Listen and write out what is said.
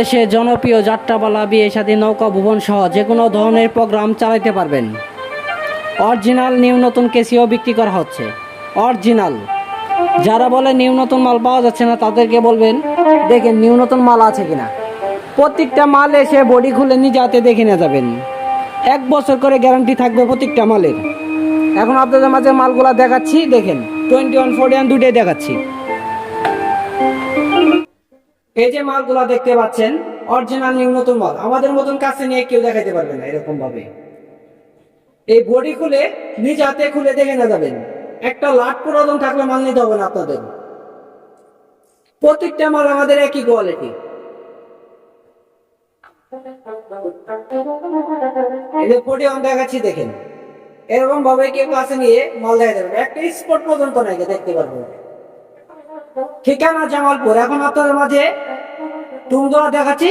বাংলাদেশে জনপ্রিয় যাত্রাপালা, বিয়ে শাদী, নৌকা ভবন সহ যে কোনো ধরনের প্রোগ্রাম চালাতে পারবেন। অরিজিনাল নিউ নতুন কেসিও বিক্রি করা হচ্ছে। অরিজিনাল। যারা বলে নিউ নতুন মাল পাওয়া যাচ্ছে না তাদেরকে বলবেন দেখেন নিউ নতুন মাল আছে কিনা। প্রত্যেকটা মাল এসে বডি খুলে নিজে হাতে দেখে নিয়ে যাবেন। 1 বছর করে গ্যারান্টি থাকবে প্রত্যেকটা মালের। এখন আপনাদের মাঝে মালগুলা দেখাচ্ছি, দেখেন 21 41 দুটোই দেখাচ্ছি। এই যে মালগুলা দেখতে পাচ্ছেন অরিজিনাল নিউ নতুন মাল, আমাদের মতন কাছে নিয়ে কেউ দেখাইতে পারবে না এরকম ভাবে। এই বডি খুলে নিজ হাতে খুলে দেখে না যাবেন। একটা লাট পুরাতন থাকলে মাল নিতে হবে না আপনাদের। প্রত্যেকটা মাল আমাদের একই কোয়ালিটি। এই যে বডি অন দেখাচ্ছি দেখেন, এরকম ভাবে কেউ কাছে নিয়ে মাল দেখা যাবে। একটা স্পট পর্যন্ত নাই দেখতে পারবো। ঠিকানা জামালপুর। এখন আপনাদের মাঝে টুমদোয়া দেখাচ্ছি।